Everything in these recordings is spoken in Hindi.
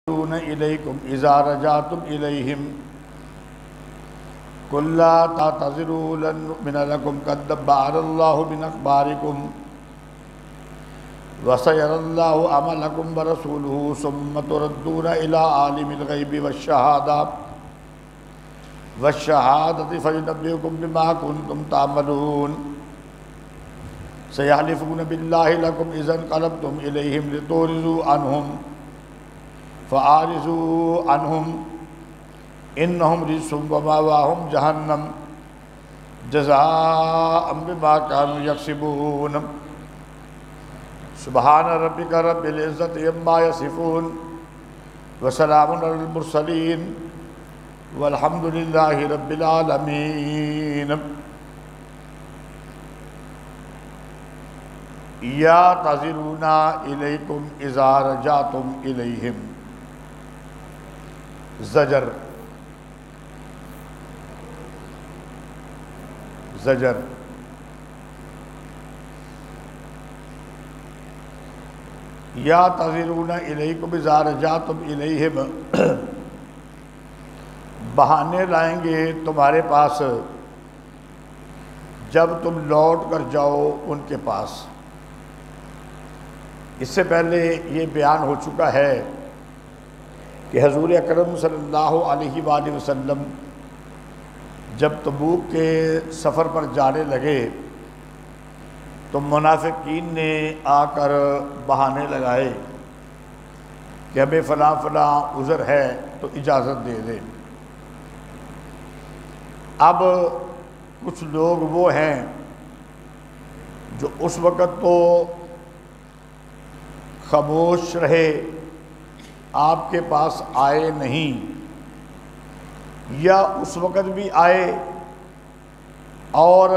इलैकुम इज़ा रजातुम इलैहिम कुल्ला तातज़िरू लन नु'मिना लकुम क़द बअरल्लाहु मिन अख़बारिकुम व सयरल्लाहु अमलकुम व रसूलुहु सुम्मा तुरद्दूना इला आलिमिल ग़ैबि वश्शहादति फ़युनब्बिउकुम बिमा कुन्तुम तअमलून सयहलिफ़ून बिल्लाहि लकुम इज़ा इन्क़लबतुम इलैहिम लितुरिज़ू अन्हुम फ़आरिज़ू अन्हुम इन्नहुम रिज्सुम व मअवाहुम जहन्नम जज़ाअन बिमा कानू यक्सिबून। सुब्हान रब्बिका रब्बिल इज़्ज़ति अम्मा यसिफ़ून व सलामुन अलल मुरसलीन वल्हम्दुलिल्लाहि रब्बिल आलमीन। या तज़िरूना इलैकुम इज़ा रजातुम इलैहिम। ज़जर ज़जर या तज़िरूना इलैकुम इज़ा रजातुम इलैहिम, बहाने लाएंगे तुम्हारे पास जब तुम लौट कर जाओ उनके पास। इससे पहले ये बयान हो चुका है कि हज़ूर अकरम सल्लल्लाहु अलैहि वसल्लम जब तबूक के सफ़र पर जाने लगे तो मुनाफिकीन ने आकर बहाने लगाए कि हमें फ़लाँ फ़लाँ उज़र है तो इजाज़त दे दें। अब कुछ लोग वो हैं जो उस वक़्त तो खामोश रहे, आपके पास आए नहीं, या उस वक़्त भी आए और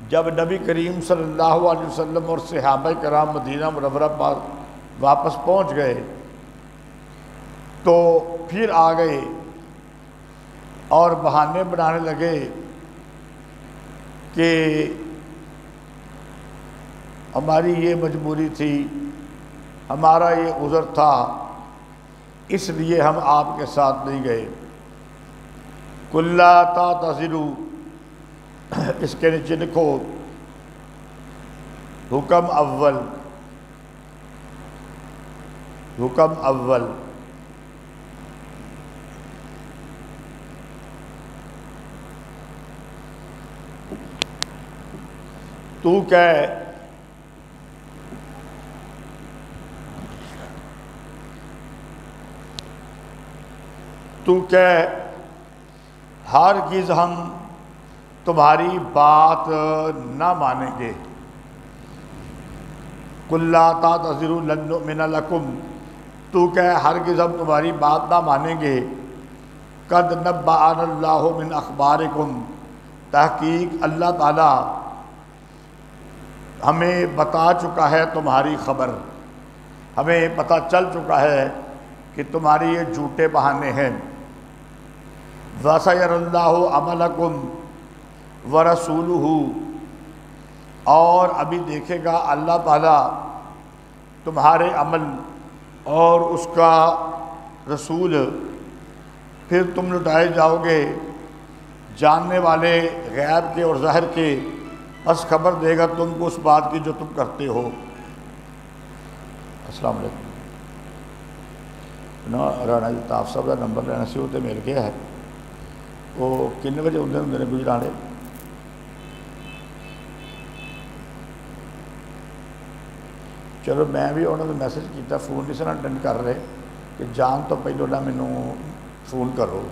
जब नबी करीम सल्लल्लाहु अलैहि वसल्लम और सहाबा कराम मदीना मुनव्वरा पर वापस पहुँच गए तो फिर आ गए और बहाने बनाने लगे कि हमारी ये मजबूरी थी, हमारा ये उज़र था, इसलिए हम आपके साथ नहीं गए। कुल्ला तातज़िरू, इसके नीचे लिखो हुक्म अव्वल, हुक्म अव्वल। तू कह, तू कह हरगिज़ हम तुम्हारी बात न मानेंगे। कुल्ला तातज़िरू लन नु'मिना लकुम, तू कह हरगिज़ हम तुम्हारी बात ना मानेंगे। क़द नब्बअनल्लाहु मिन अख़बारिकुम, तहक़ीक़ अल्लाह ताला हमें बता चुका है तुम्हारी ख़बर, हमें पता चल चुका है कि तुम्हारे ये झूठे बहाने हैं। वसयरल्लाहु अमलकुम व रसूलुहु, और अभी देखेगा अल्लाह ताला तुम्हारे अमल और उसका रसूल, फिर तुम लुटाए जाओगे। जानने वाले गैब के और ज़ाहिर के, बस खबर देगा तुमको उस बात की जो तुम करते हो। अस्सलाम वालेकुम ना राणा अल्ताफ साहब का नंबर लेना सी तो मिल गया है। वो कितने बजे आते होंगे ने गुजराने? चलो मैं भी उन्होंने मैसेज किया, फोन नहीं सन अटेंड कर रहे कि जान तो पहले ना मैनू फोन करो,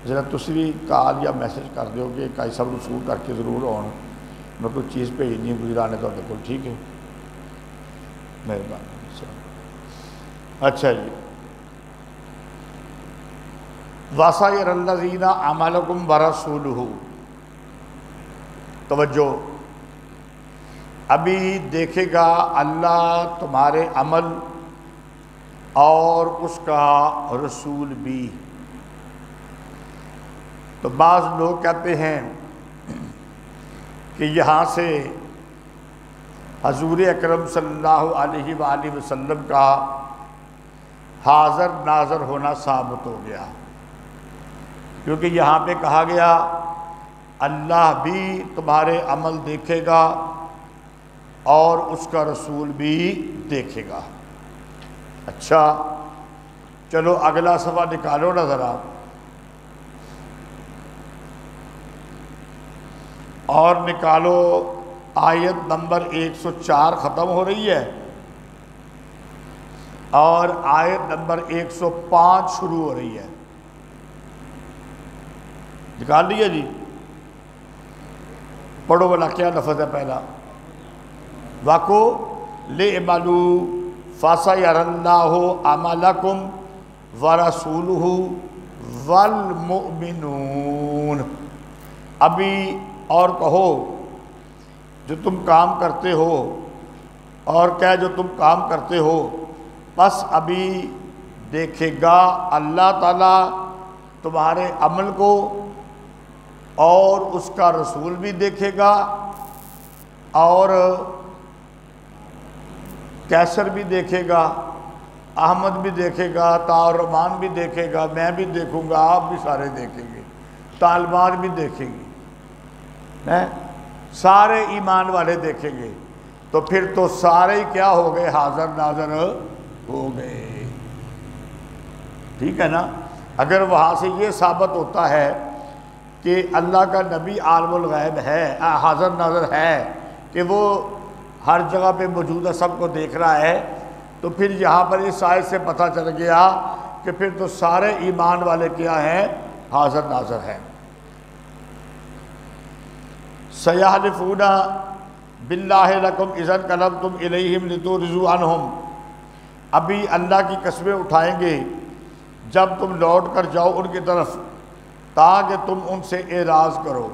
जरा तुसी भी कॉल या मैसेज कर दो कि काई साहब को फोन करके जरूर आउण, मैं कोई चीज़ भेजनी गुजराने तो को। ठीक है, मेहरबानी। अच्छा जी, वसयरल्लज़ीना अमलकुम व रसूलुहु, तवज्जो, अभी देखेगा अल्लाह तुम्हारे अमल और उसका रसूल भी। तो बाज़ लोग कहते हैं कि यहाँ से हज़ूर अकरम सल्लल्लाहु अलैहि वसल्लम का हाज़र नाज़र होना साबित हो गया, क्योंकि यहाँ पे कहा गया अल्लाह भी तुम्हारे अमल देखेगा और उसका रसूल भी देखेगा। अच्छा चलो अगला सफ़ा निकालो ना ज़रा, और निकालो आयत नंबर 104 ख़त्म हो रही है और आयत नंबर 105 शुरू हो रही है। निकाल लिया जी, पढ़ो वाला क्या लफ्ज़ है पहला, वाको ले इमालू फ़सयरल्लाहु अमलकुम व रसूलुहु वल मुमिनून। अभी और कहो जो तुम काम करते हो, और क्या जो तुम काम करते हो, बस अभी देखेगा अल्लाह ताला तुम्हारे अमल को और उसका रसूल भी देखेगा और कैसर भी देखेगा, अहमद भी देखेगा, ताउर्रहमान भी देखेगा, मैं भी देखूंगा, आप भी सारे देखेंगे, तालिबान भी देखेंगे, हैं सारे ईमान वाले देखेंगे। तो फिर तो सारे ही क्या हो गए, हाज़र नाज़र हो गए। ठीक है ना। अगर वहाँ से ये साबित होता है कि अल्लाह का नबी आलमुल गैब है, हाज़र नाज़र है, कि वो हर जगह पे मौजूद है, सबको देख रहा है, तो फिर यहाँ पर इस आयत से पता चल गया कि फिर तो सारे ईमान वाले क्या हैं, हाज़र नाज़र हैं। सयहलिफूना बिल्लाहि लकुम इज़न कलमतुम इलैहिम लितुरज़ू अन्हुम। अभी अल्लाह की कसमें उठाएंगे जब तुम लौट कर जाओ उनकी तरफ, ताकि तुम उनसे एराज़ करो,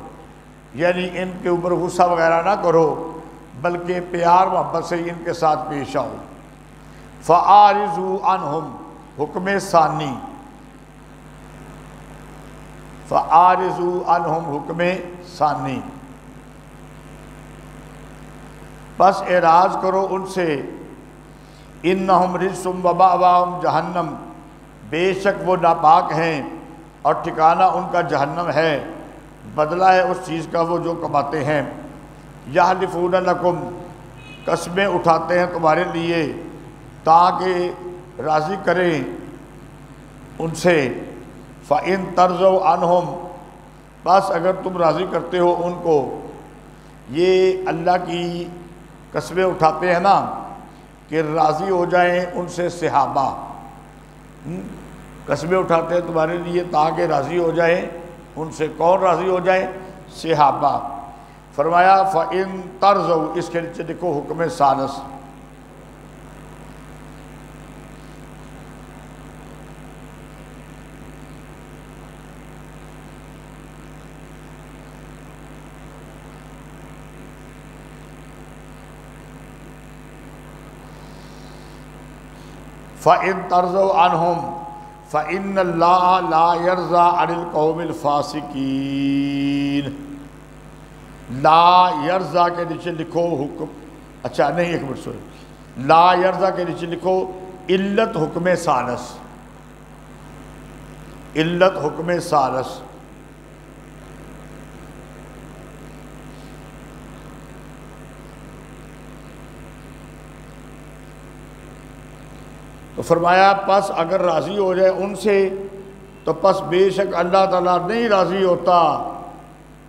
यानी इनके ऊपर गुस्सा वगैरह ना करो, बल्कि प्यार मोहब्बत से इनके साथ पेश आओ। फ़आरिज़ू अन्हुम हुक्म सानी, फ़आरिज़ू अन्हुम हुक्म सानी, बस एराज़ करो उनसे। इन्नहुम रिज्सुम व मअवाहुम जहन्नम, बेशक वो नापाक हैं और ठिकाना उनका जहन्नम है, बदला है उस चीज़ का वो जो कमाते हैं। यहलिफून लकुम, कसमें उठाते हैं तुम्हारे लिए ताकि राज़ी करें उनसे। फ़इन तर्ज़ौ अन्हुम, बस अगर तुम राज़ी करते हो उनको। ये अल्लाह की कसमें उठाते हैं ना कि राज़ी हो जाएं उनसे सहाबा, कसमें उठाते हैं तुम्हारे लिए ताकि राज़ी हो जाएं उनसे। कौन राज़ी हो जाए, सहाबा। फरमाया फ़इन तर्ज़ौ, इसके नीचे देखो हुक्म सानस, फ़इन तर्ज़ौ अन्हुम फ़इन्नल्लाह ला यर्ज़ा अनिल कौमिल फ़ासिकीन। ला यर्ज़ा के नीचे लिखो हुक्म, अच्छा नहीं एक मिनट सुनो, ला यर्ज़ा के नीचे लिखो इल्लत हुक्म सानस, इल्लत हुक्म सानस। तो फरमाया पस अगर राज़ी हो जाए उनसे तो पस बेशक अल्लाह ताला नहीं राज़ी होता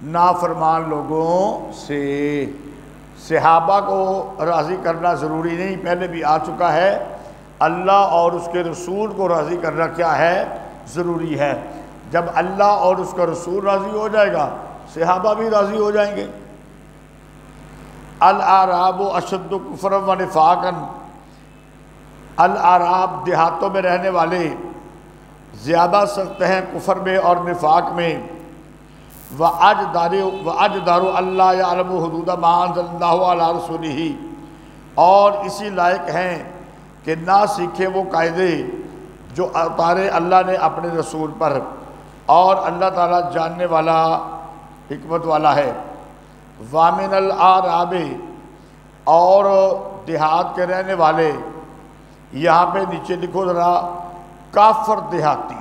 नाफरमान लोगों से। सहाबा को राज़ी करना ज़रूरी नहीं, पहले भी आ चुका है। अल्लाह और उसके रसूल को राज़ी करना क्या है, ज़रूरी है। जब अल्लाह और उसका रसूल राज़ी हो जाएगा, सहाबा भी राज़ी हो जाएंगे। अल आराबु अशद्दु कुफ्रन व निफाकन, अल आराब देहातों में रहने वाले ज़्यादा सख्त हैं कुफर में और निफाक में। व अजदारु अल्लाह यअलमु हुदूद मा अंज़लल्लाहु अला रसूलिही, और इसी लायक हैं कि ना सीखे वो कायदे जो उतारे अल्लाह ने अपने रसूल पर, और अल्लाह ताला जानने वाला हिकमत वाला है। वामिनल आराबे, और देहात के रहने वाले, यहाँ पे नीचे लिखो ज़रा काफर देहाती,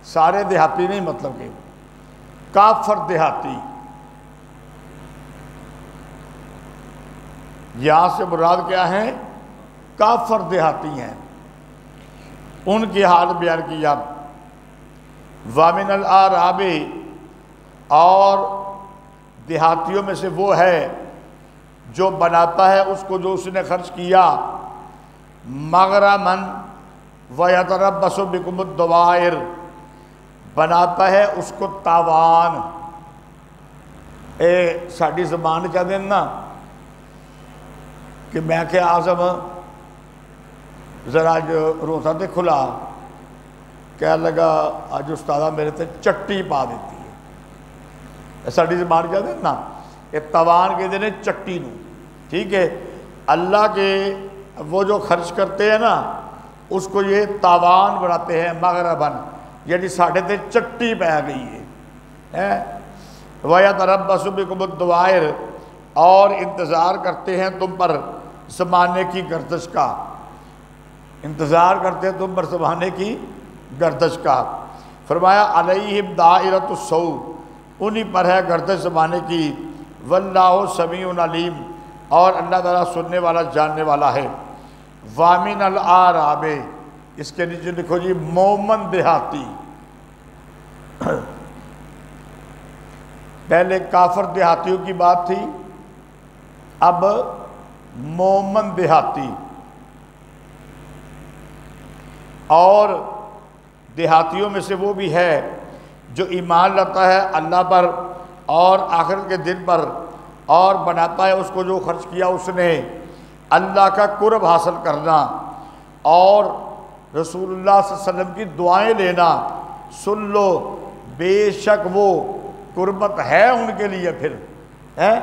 सारे देहाती नहीं, मतलब कि काफर देहाती, यहां से मुराद क्या है? काफर देहाती हैं, उनकी हाल बयान किया। वामिनल आराबे, और देहातियों में से वो है जो बनाता है उसको जो उसने खर्च किया, मगरमन वयतरब्बसु बिकुमुद दवाइर, बनाता है उसको तावान। साड़ी ज़बान कहते हैं ना कि मैं क्या आजम ज़रा जो रोज़ा तो खुला, कह लगा अज उस्तादा मेरे ते चट्टी पा देती है। साड़ी ज़बान कहते हैं ना, ये तवान कहते हैं चट्टी नू। ठीक है, अल्लाह के वो जो खर्च करते हैं ना उसको ये तावान बनाते हैं, मगरबन, यानी साढ़े ते चट्टी पै गई है। वया तरब्बसु बिकुमुद दवाइर, और इंतज़ार करते हैं तुम पर ज़माने की गर्दश का, इंतज़ार करते हैं तुम पर ज़माने की गर्दश का। फरमाया अलैहिम दाइरतुस्सौ, उन्हीं पर है गर्दश ज़माने की। वल्लाहु समीउन अलीम, और अल्लाह ताला सुनने वाला जानने वाला है। वामिन अल आराबे, इसके नीचे लिखो जी मोमन देहाती। पहले काफर देहातियों की बात थी, अब मोमन देहाती। और देहातियों में से वो भी है जो ईमान लाता है अल्लाह पर और आखिरत के दिन पर, और बनाता है उसको जो खर्च किया उसने अल्लाह का कुर्ब हासिल करना और रसूलुल्लाह सल्लल्लाहु अलैहि वसल्लम की दुआएं लेना। सुन लो, बेशक वो कुर्बत है उनके लिए। फिर है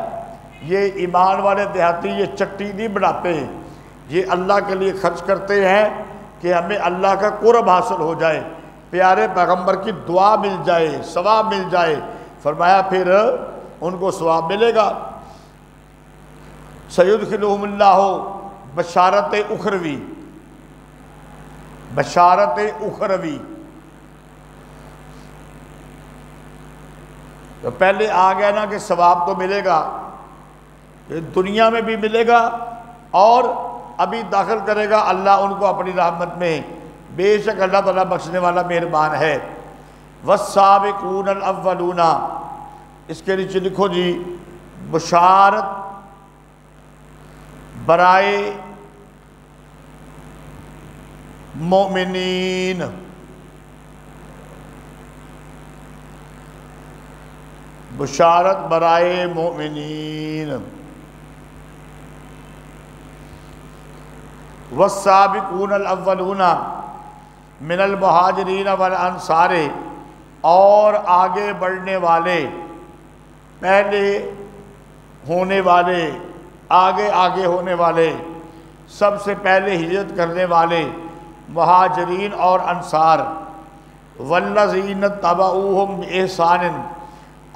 ये ईमान वाले देहाती ये चट्टी नहीं बनाते, ये अल्लाह के लिए खर्च करते हैं कि हमें अल्लाह का कुर्ब हासिल हो जाए, प्यारे पैगंबर की दुआ मिल जाए, सवाब मिल जाए। फरमाया फिर उनको सवाब मिलेगा। सयुदखिलुहुमुल्लाहु बशारत उखरवी, बशारत उखरवी। तो पहले आ गया ना कि सवाब तो मिलेगा, ये दुनिया में भी मिलेगा और अभी दाखिल करेगा अल्लाह उनको अपनी रहमत में। बेशक अल्लाह ताला बख्शने वाला मेहरबान है। वस्साबिकूनल अव्वलूना, इसके नीचे लिखो जी बशारत बराए मोमिनीन, बशारत बराए मोमिनीन। वस्साबिकूनल अव्वलूना मिनल मुहाजिरीन वल अंसारे, और आगे बढ़ने वाले, पहले होने वाले, आगे आगे होने वाले, सबसे पहले हिजरत करने वाले मुहाजिरीन और अंसार। वल्लज़ीन तबऊहुम बिइहसान,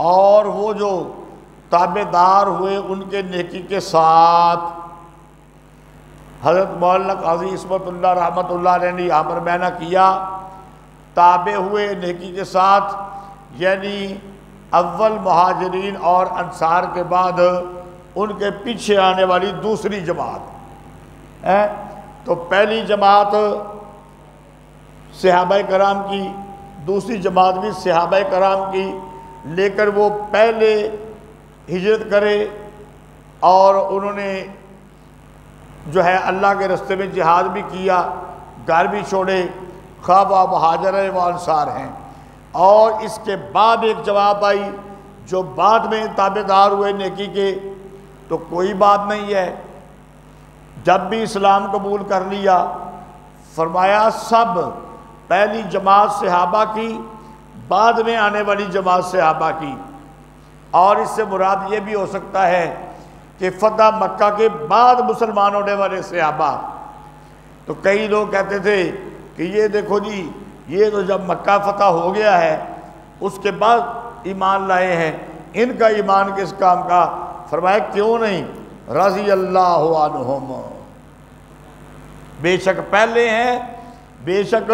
और वो जो ताबेदार हुए उनके नेकी के साथ। हज़रत मौलाना काज़ी इस्मतुल्लाह रहमतुल्लाह अलैह ने यहाँ पर बयान किया, ताबे हुए नेकी के साथ, यानी अव्वल मुहाजिरीन और अंसार के बाद उनके पीछे आने वाली दूसरी जमात है। तो पहली जमात सहाबाए कराम की, दूसरी जमात भी सहाबाए कराम की, लेकर वो पहले हिजरत करे और उन्होंने जो है अल्लाह के रास्ते में जिहाद भी किया, घर भी छोड़े, खा व मुहाजिर व अंसार हैं। और इसके बाद एक जवाब आई जो बाद में ताबेदार हुए नेकी के, तो कोई बात नहीं है, जब भी इस्लाम कबूल कर लिया, फरमाया सब पहली जमात सहाबा की, बाद में आने वाली जमात सहाबा की। और इससे मुराद ये भी हो सकता है कि फतह मक्का के बाद मुसलमान होने वाले सहाबा। तो कई लोग कहते थे कि ये देखो जी, ये तो जब मक्का फतह हो गया है उसके बाद ईमान लाए हैं, इनका ईमान किस काम का? फरमाया क्यों नहीं, रज़ी अल्लाहु अन्हुम, बेशक पहले हैं, बेशक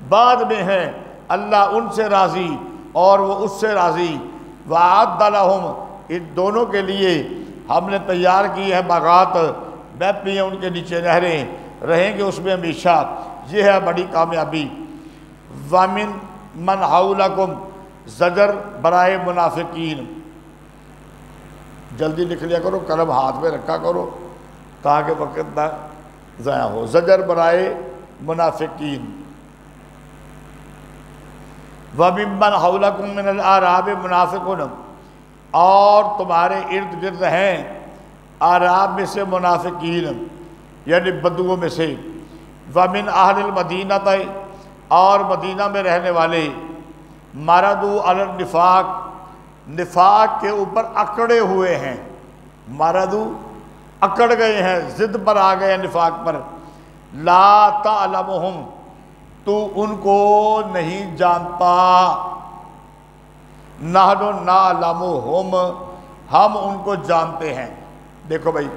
बाद में हैं, अल्लाह उनसे राज़ी और वो उससे राज़ी। वअद्द लहुम, इन दोनों के लिए हमने तैयार की है बागात, बह पी हैं उनके नीचे नहरें, रहेंगे उसमें हमेशा। ये है बड़ी कामयाबी। वमिन मन हौलकुम, ज़जर बराए मुनाफिकीन। जल्दी लिख लिया करो, कलम हाथ में रखा करो ताकि वक़्त ना ज़ाया हो। ज़जर बराए मुनाफिकीन। वमिम्मन हौलकुम मिनल आराब मुनाफिकुन, और तुम्हारे इर्द गिर्द हैं आराब में से मुनाफिकीन, यानी बदुओं में से। वमिन अहलिल मदीना तय, और मदीना में रहने वाले मरदू अलल निफाक, निफाक के ऊपर अकड़े हुए हैं। मरदू अकड़ गए हैं, जिद पर आ गए हैं निफाक पर। ला तालमुहुम, तू उनको नहीं जानता। नहनु नालमुहुम, हम उनको जानते हैं। देखो भाई,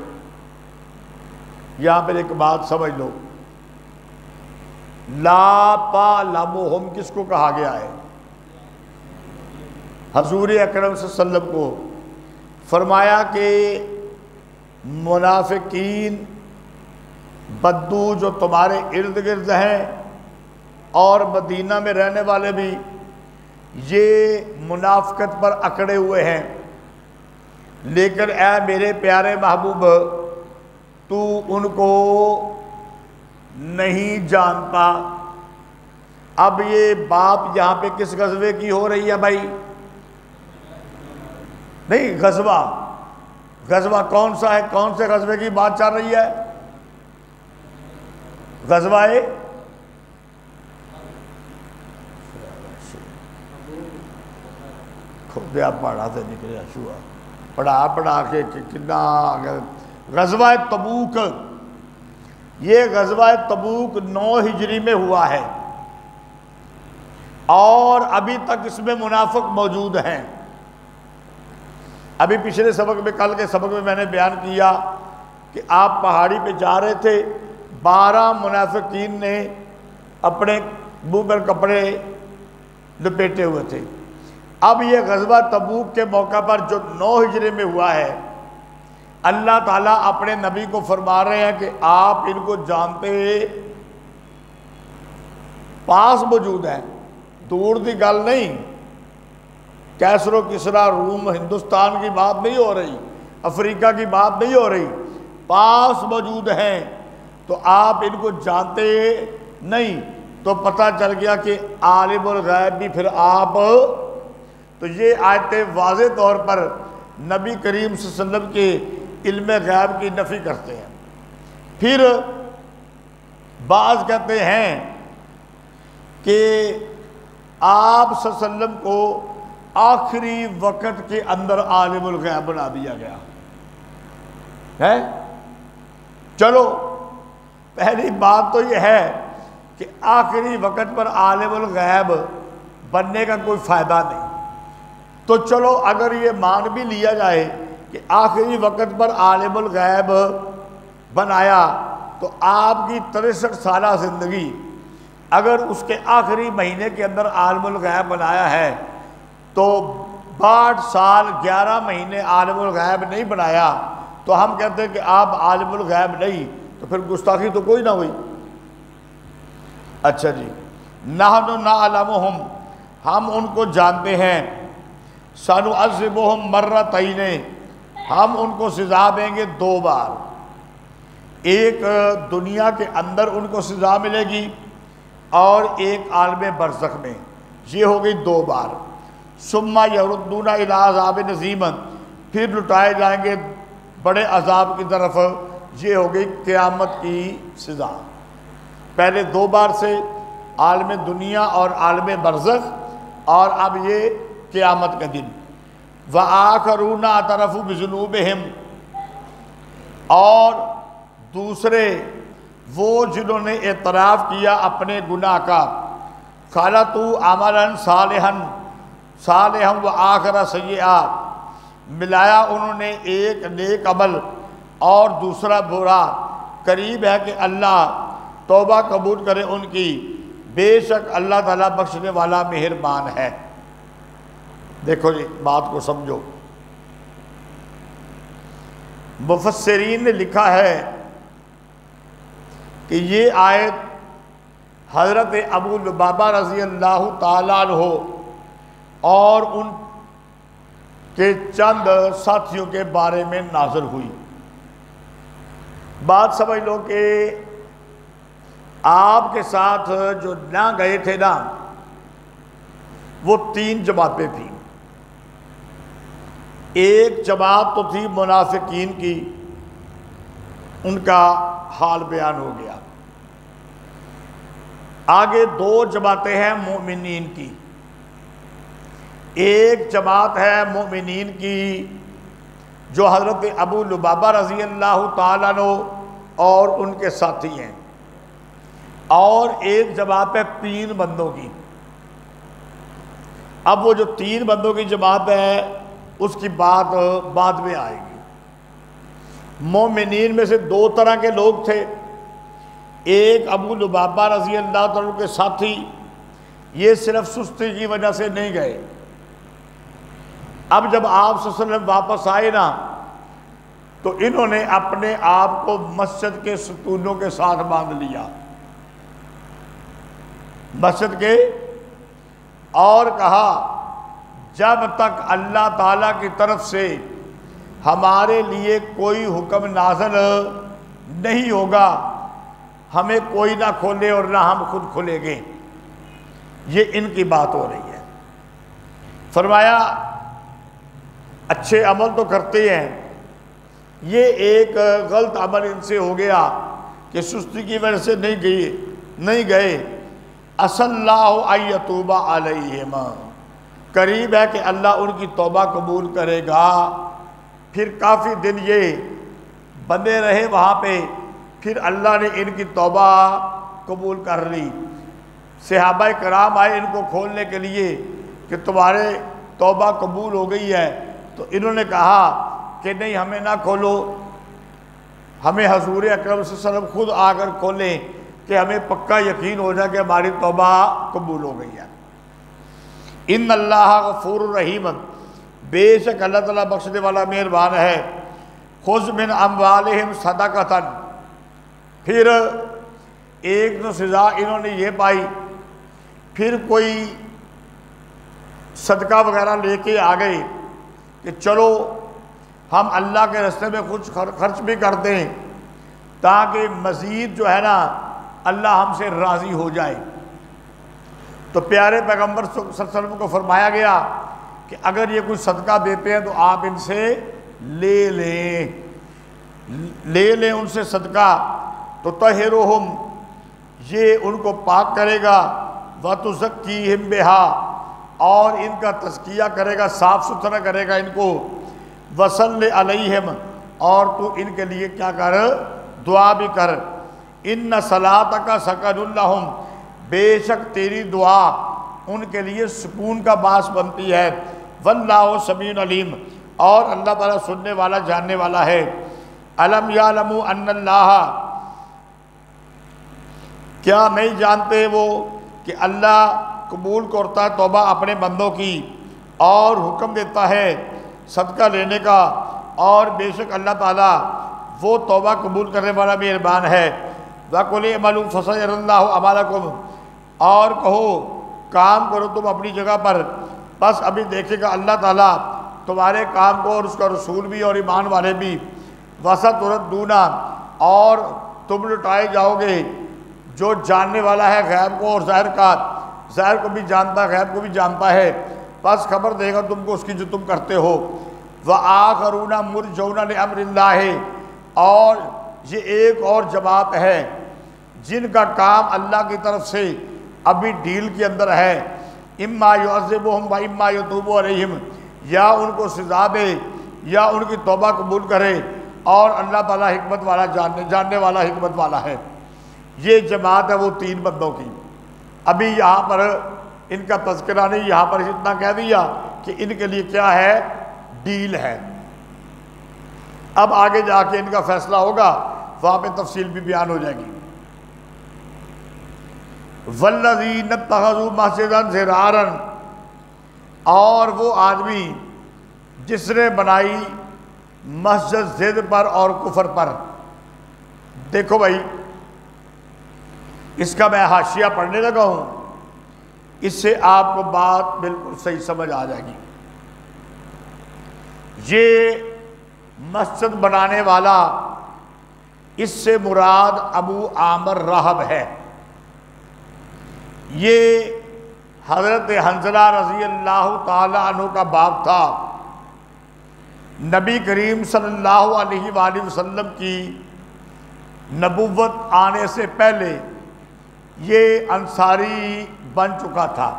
यहां पर एक बात समझ लो, ला तालमुहुम किसको कहा गया है? हजूर अकरम सल्लल्लाहु अलैहि वसल्लम को फरमाया कि मुनाफिकीन बद्दू जो तुम्हारे इर्द गिर्द हैं और मदीना में रहने वाले भी, ये मुनाफिकत पर अकड़े हुए हैं। लेकिन ऐ मेरे प्यारे महबूब, तू उनको नहीं जानता। अब ये बात यहाँ पे किस गज़वे की हो रही है भाई? नहीं, गज़वा, गज़वा कौन सा है? कौन से गज़वे की बात चल रही है? गज़वा-ए खुद आप पढ़ा से निकले अशुआ, पढ़ा के कितना। गज़वा तबूक, ये गज़वा तबूक 9 हिजरी में हुआ है और अभी तक इसमें मुनाफिक मौजूद हैं। अभी पिछले सबक में, कल के सबक में मैंने बयान किया कि आप पहाड़ी पे जा रहे थे, 12 मुनाफिकीन ने अपने मुंह पर कपड़े लपेटे हुए थे। अब ये गज़वा तबूक के मौका पर जो 9 हिजरी में हुआ है, अल्लाह ताला अपने नबी को फरमा रहे हैं कि आप इनको जानते, पास मौजूद हैं, दूर की गल नहीं। कैसरो किसरा रूम हिंदुस्तान की बात नहीं हो रही, अफ्रीका की बात नहीं हो रही, पास मौजूद हैं। तो आप इनको जानते नहीं, तो पता चल गया कि आलिमुल गैब भी फिर आप। तो ये आयतें वाज़े तौर पर नबी करीम सल्लल्लाहु अलैहि वसल्लम के इल्म गैब की नफ़ी करते हैं। फिर बाज़ कहते हैं कि आप सल्लल्लाहु अलैहि वसल्लम को आखिरी वक़्त के अंदर आलिमुल गैब बना दिया गया है। चलो, पहली बात तो यह है कि आखिरी वक़्त पर आलिमुल गैब बनने का कोई फ़ायदा नहीं। तो चलो, अगर ये मान भी लिया जाए कि आखिरी वक़्त पर आलिमुल गैब बनाया, तो आपकी 63 साला ज़िंदगी अगर उसके आखिरी महीने के अंदर आलिमुल गैब बनाया है, तो 62 साल 11 महीने आलिमुल गैब नहीं बनाया, तो हम कहते हैं कि आप आलिमुल गैब नहीं, तो फिर गुस्ताखी तो कोई ना हुई। अच्छा जी, नहनु नअलमुहुम, हम उनको जानते हैं। सनुअज़्ज़िबुहुम मर्रतैने, हम उनको सज़ा देंगे 2 बार। एक दुनिया के अंदर उनको सज़ा मिलेगी और एक आलम बरज़ख में, ये हो गई 2 बार। सुम्मा यरुद्दूना इला अज़ाब नज़ीम, फिर लुटाए जाएंगे बड़े अजाब की तरफ, ये हो गई क़यामत की सज़ा। पहले 2 बार से आलम दुनिया और आलम बरज़ख, और अब ये क़यामत का दिन। व आखरूना तरफ़ु बिज़ुनूबिहिम, और दूसरे वो जिन्होंने एतराफ़ किया अपने गुनाह का। खलतू अमलन सालिहन व आखरा सय्यआ, मिलाया उन्होंने एक नेक अमल और दूसरा बुरा। करीब है कि अल्लाह तौबा कबूल करे उनकी। बेशक अल्लाह ताला बख्शने वाला मेहरबान है। देखो जी बात को समझो। मुफस्सिरीन ने लिखा है कि ये आयत हज़रत अबू लुबाबा रज़ी अल्लाह ताला अन्हु और उनके चंद साथियों के बारे में नाज़िल हुई। बात समझ लो कि आपके साथ जो ना गए थे ना, वो 3 जमातें थी। एक जमात तो थी मुनाफिकीन की, उनका हाल बयान हो गया। आगे 2 जमातें हैं मोमिनीन की। एक जमात है मोमिनीन की जो हज़रत अबू लुबाबा रज़ी अल्लाह ताला अन्हु और उनके साथी हैं, और एक जमात है 3 बंदों की। अब वो जो 3 बंदों की जमात है उसकी बात बाद में आएगी। मोमिनीन में से 2 तरह के लोग थे। एक अबू लुबाबा रज़ी अल्लाह ताला के साथी, ये सिर्फ सुस्ती की वजह से नहीं गए। अब जब आप सल्लल्लाहु अलैहि वसल्लम वापस आए ना, तो इन्होंने अपने आप को मस्जिद के सतूनों के साथ बांध लिया, मस्जिद के, और कहा जब तक अल्लाह ताला की तरफ से हमारे लिए कोई हुक्म नाज़िल नहीं होगा, हमें कोई ना खोले और ना हम खुद खुलेंगे। ये इनकी बात हो रही है। फरमाया अच्छे अमल तो करते हैं, ये एक गलत अमल इनसे हो गया कि सुस्ती की वजह से नहीं गए। असल्लाहु अय्यतूबा अलैहिमा, करीब है कि अल्लाह उनकी तौबा कबूल करेगा। फिर काफ़ी दिन ये बंदे रहे वहाँ पे, फिर अल्लाह ने इनकी तौबा कबूल कर ली। सहाबा कराम आए इनको खोलने के लिए कि तुम्हारे तौबा कबूल हो गई है, तो इन्होंने कहा कि नहीं, हमें ना खोलो, हमें हजूर अकरम सल्लल्लाहु अलैहि वसल्लम खुद आकर खोलें कि हमें पक्का यकीन हो जाए कि हमारी तौबा कबूल हो गई है। इन अल्लाह गफूरुर रहीम, बेशक अल्लाह ताला बख्शने वाला मेहरबान है। खुज़ मिन अम्वालिहिम सदक़तन, फिर एक तो सज़ा इन्होंने ये पाई, फिर कोई सदका वगैरह लेके आ गए कि चलो हम अल्लाह के रास्ते में कुछ खर्च भी कर दें ताकि मज़ीद जो है ना अल्लाह हमसे राज़ी हो जाए। तो प्यारे पैगम्बर सल्लल्लाहु अलैहि वसल्लम को फरमाया गया कि अगर ये कुछ सदका देते हैं तो आप इनसे ले लें उनसे सदका, तो तहिरुहुम, ये उनको पाक करेगा, व तुज़क्कीहिम बिहा, और इनका तज़किया करेगा, साफ़ सुथरा करेगा इनको, वसल्लि अलैहिम, और तू इनके लिए क्या कर, दुआ भी कर। इन्ना सलातका सकनुल लहुम, बेशक तेरी दुआ उनके लिए सुकून का बास बनती है। वल्लाहु समीउन अलीम, और अल्लाह ताला सुनने वाला जानने वाला है। अलम यालमू अन्नल्लाह, क्या नहीं जानते वो कि अल्लाह कबूल करता है तौबा अपने बंदों की और हुक्म देता है सदका लेने का, और बेशक अल्लाह ताला वो तौबा कबूल करने वाला मेहरबान है। वकुल अमलू फसयरल्लाहु अमालकुम, और कहो काम करो तुम अपनी जगह पर, बस अभी देखेगा अल्लाह ताला तुम्हारे काम को और उसका रसूल भी और ईमान वाले भी। वसतुरद्दूना, और तुम लुटाए जाओगे। जो जानने वाला है गैब को और ज़ाहिर का, ज़ाहिर को भी जानता है, गैब को भी जानता है, बस खबर देगा तुमको उसकी जो तुम करते हो। व आखरूना मुरजौना लिअम्रिल्लाह, और ये एक और जमात है जिनका काम अल्लाह की तरफ से अभी डील के अंदर है। इम्मा युअज़्ज़िबुहुम व इम्मा यतूबु अलैहिम, या उनको सज़ा दे या उनकी तौबा कबूल करे, और अल्लाह ताला हिकमत वाला जानने वाला हिकमत वाला है। ये जमात है वो 3 बंदों की। अभी यहाँ पर इनका तज़किरा नहीं, यहाँ पर इतना कह दिया कि इनके लिए क्या है, डील है। अब आगे जाके इनका फैसला होगा, वहाँ पे तफसील भी बयान हो जाएगी। वल्लज़ीन तख़ज़ू मस्जिदन ज़िरारन, और वो आदमी जिसने बनाई मस्जिद ज़िद पर और कुफर पर। देखो भाई, इसका मैं हाशिया पढ़ने लगा हूँ, इससे आपको बात बिल्कुल सही समझ आ जाएगी। ये मस्जिद बनाने वाला, इससे मुराद अबू आमर राहब है। ये हज़रत हंज़ला रज़ी अल्लाह ताला अन्हु का बाप था। नबी करीम सल्लल्लाहु अलैहि वसल्लम की नबुव्वत आने से पहले ये अंसारी बन चुका था,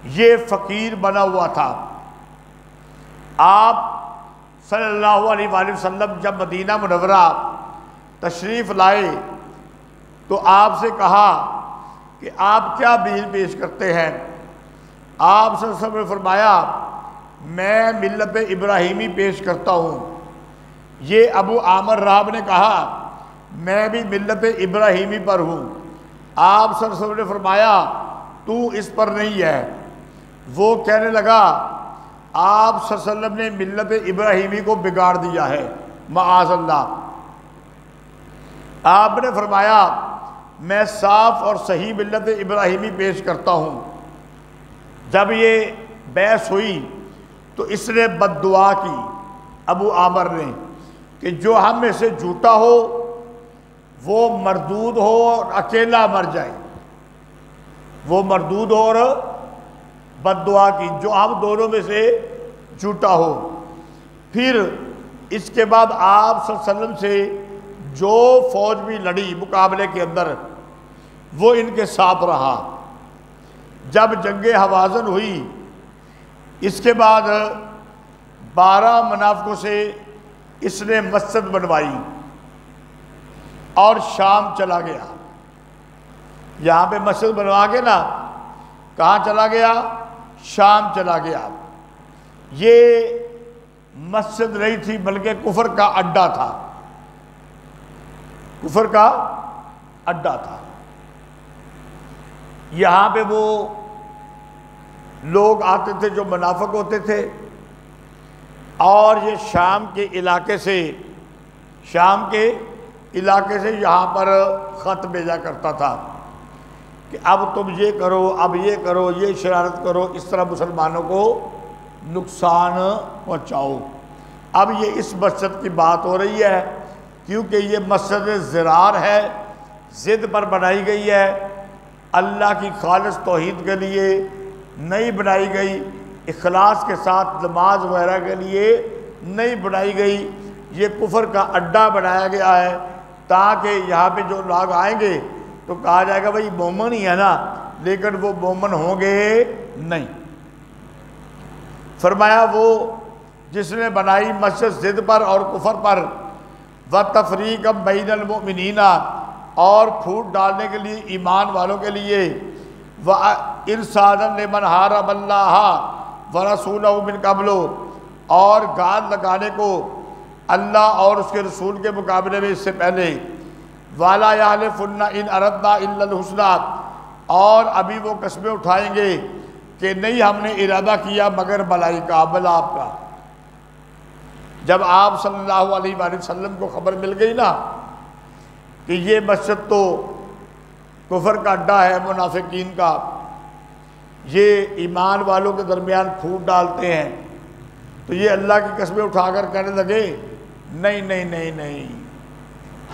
ये फ़कीर बना हुआ था। आप सल्लल्लाहु अलैहि वसल्लम जब मदीना मुनव्वरा तशरीफ़ लाए तो आपसे कहा कि आप क्या बील पेश करते हैं। आप सल्लल्लाहु अलैहि वसल्लम ने फरमाया, मैं मिल्लत इब्राहीमी पेश करता हूँ। ये अबू आमर राहब ने कहा, मैं भी मिल्लत इब्राहीमी पर हूँ। आप सल्लल्लाहु अलैहि वसल्लम ने फरमाया, तू इस पर नहीं है। वो कहने लगा, आप सल्लल्लाहु अलैहि वसल्लम ने मिल्लत इब्राहीमी को बिगाड़ दिया है, माअज़ल्लाह। आपने फरमाया, मैं साफ और सही मिल्लत इब्राहीमी पेश करता हूँ। जब ये बहस हुई तो इसने बद्दुआ की, अबू आमर ने, कि जो हम में से झूठा हो वो मरदूद हो और अकेला मर जाए। वो मरदूद हो और बद्दुआ की, जो हम दोनों में से झूठा हो। फिर इसके बाद आप सल्लल्लाहु अलैहि वसल्लम से जो फौज भी लड़ी मुकाबले के अंदर, वो इनके साथ रहा। जब जंगे हवाज़न हुई, इसके बाद 12 मुनाफिकों से इसने मस्जिद बनवाई और शाम चला गया। यहाँ पे मस्जिद बनवा के ना, कहाँ चला गया? शाम चला गया। ये मस्जिद नहीं थी बल्कि कुफर का अड्डा था, कुफर का अड्डा था। यहाँ पे वो लोग आते थे जो मुनाफिक होते थे, और ये शाम के इलाके से यहाँ पर ख़त भेजा करता था कि अब तुम ये करो, अब ये करो, ये शरारत करो, इस तरह मुसलमानों को नुकसान पहुँचाओ। अब ये इस मस्जिद की बात हो रही है, क्योंकि ये मस्जिद ज़िरार है, ज़िद पर बनाई गई है, अल्लाह की खालिस तौहीद के लिए नहीं बनाई गई, इखलास के साथ नमाज वगैरह के लिए नहीं बनाई गई। ये कुफर का अड्डा बनाया गया है ताकि यहाँ पे जो लोग आएंगे तो कहा जाएगा भाई मोमन ही है ना, लेकिन वो मोमन होंगे नहीं। फरमाया, वो जिसने बनाई मस्जिद ज़िद पर और कुफर पर, व तफरीक बैनल मोमिनीना, और फूट डालने के लिए ईमान वालों के लिए, व इरसादन लिमन हारब अल्लाह व रसूलहु मिन क़ब्लु, और गाद लगाने को अल्लाह और उसके रसूल के मुकाबले में इससे पहले, वाला याहलिफुन्ना इन अरदना इल्लल हुस्ना, और अभी वो कस्में उठाएंगे कि नहीं हमने इरादा किया मगर भलाई का, भला आपका। जब आप सल्लल्लाहु अलैहि वसल्लम को खबर मिल गई ना कि ये मस्जिद तो कुफर का अड्डा है मुनाफिकीन का, ये ईमान वालों के दरमियान फूट डालते हैं, तो ये अल्लाह की कस्में उठाकर कहने लगे, नहीं नहीं नहीं नहीं,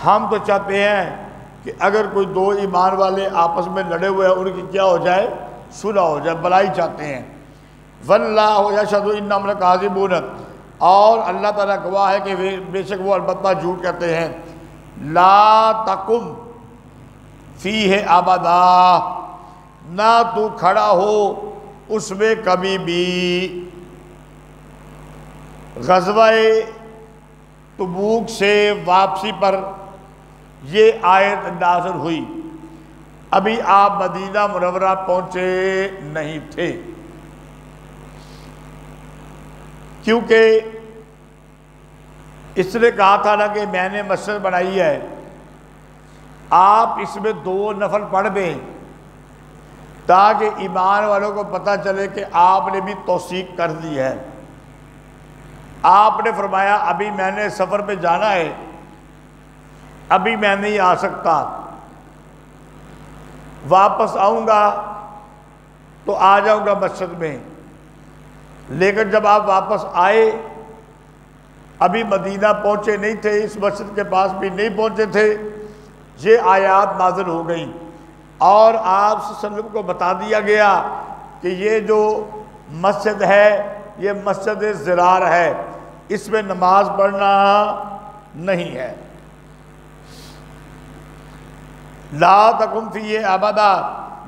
हम तो चाहते हैं कि अगर कोई दो ईमान वाले आपस में लड़े हुए हैं उनकी क्या हो जाए, सुलह हो जाए, भलाई चाहते हैं। वल्लाहु यशहदु इन्नहुम लकाज़िबून, और अल्लाह ताला गवाह है कि बेशक वो अलबत्ता झूठ कहते हैं। ला तकुम फीह अबदा, ना तू खड़ा हो उसमें कभी भी। ग़ज़वा-ए तबूक से वापसी पर ये आयत नाज़िल हुई, अभी आप मदीना मुनव्वरा पहुँचे नहीं थे, क्योंकि इसने कहा था ना कि मैंने मस्जिद बनाई है, आप इसमें 2 नफल पढ़ दें ताकि ईमान वालों को पता चले कि आपने भी तौसीक कर दी है। आपने फरमाया अभी मैंने सफ़र पे जाना है, अभी मैं नहीं आ सकता, वापस आऊँगा तो आ जाऊँगा मस्जिद में। लेकिन जब आप वापस आए, अभी मदीना पहुँचे नहीं थे, इस मस्जिद के पास भी नहीं पहुँचे थे, ये आयात नाज़िल हो गई और आप सल्लल्लाहु अलैहि वसल्लम को बता दिया गया कि ये जो मस्जिद है ये मस्जिद ज़िरार है, इसमें नमाज पढ़ना नहीं है। ला तकुम फी अबदा,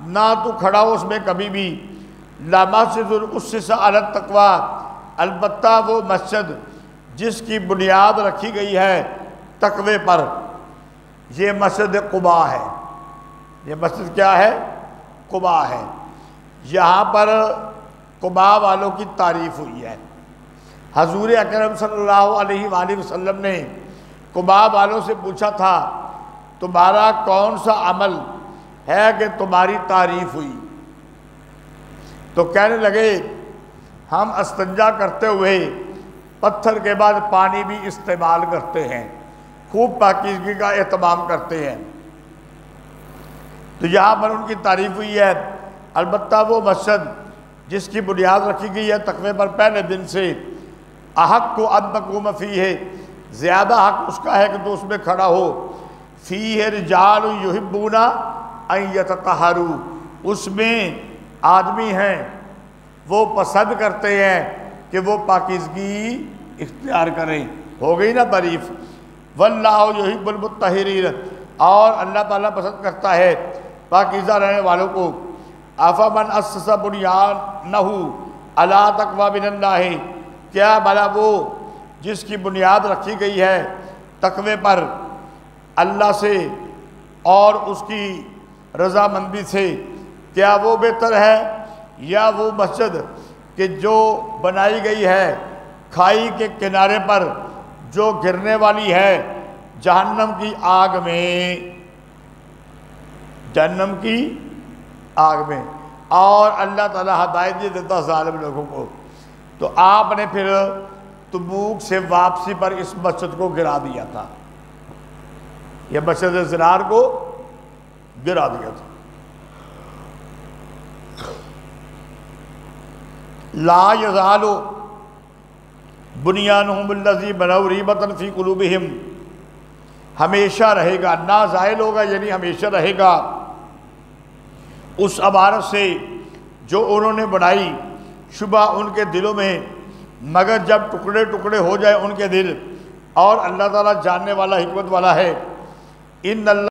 ना तो खड़ा हो उसमें कभी भी। ला मस्जिदुन उस्सिसा अला तक़वा, अलबत्ता वो मस्जिद जिसकी बुनियाद रखी गई है तकवे पर, ये मस्जिद कुबा है। ये मस्जिद क्या है? कुबा है। यहाँ पर कुबा वालों की तारीफ़ हुई है। हजूर अकरम सल्लल्लाहु अलैहि वसल्लम ने कुबा वालों से पूछा था, तुम्हारा कौन सा अमल है कि तुम्हारी तारीफ़ हुई? तो कहने लगे, हम इस्तिंजा करते हुए पत्थर के बाद पानी भी इस्तेमाल करते हैं, खूब पाकीज़गी का एहतमाम करते हैं। तो यहाँ पर उनकी तारीफ़ हुई है। अलबत्ता वो मस्जिद जिसकी बुनियाद रखी गई है तकवे पर पहले दिन से, अहक को अदबकुम फ़ी है, ज़्यादा हक उसका है कि तो उसमें खड़ा हो। फ़ी है रिजाल युहिब्बूना अन यततहरू, उसमें आदमी हैं वो पसंद करते हैं कि वो पाकीज़गी इख्तियार करें। हो गई ना तारीफ़। वल्लाहु युहिब्बुल मुत्तहिरीन, और अल्लाह ताला पसंद करता है पाकीज़ा रहने वालों को। अफ़मन अस्ससा बुनियानहु अला तक़वा मिनल्लाह, क्या भला वो जिसकी बुनियाद रखी गई है तकवे पर अल्लाह से और उसकी रज़ामंदी से, क्या वो बेहतर है या वो मस्जिद कि जो बनाई गई है खाई के किनारे पर, जो गिरने वाली है जहन्नम की आग में, जहन्नम की आग में। और अल्लाह ताला हदायत नहीं देता ज़ालिम लोगों को। तो आपने फिर तबूक से वापसी पर इस मस्जिद को गिरा दिया था, यह मस्जिद ज़िरार को गिरा दिया था। ला यज़ालु बुनियानुहुमुल्लज़ी बनऊ रीबतन फ़ी कुलूबिहिम, हमेशा रहेगा, ना ज़ाइल होगा यानी हमेशा रहेगा उस इबारत से जो उन्होंने बनाई शुबा उनके दिलों में, मगर जब टुकड़े टुकड़े हो जाए उनके दिल। और अल्लाह ताला जानने वाला, हिकमत वाला है। इन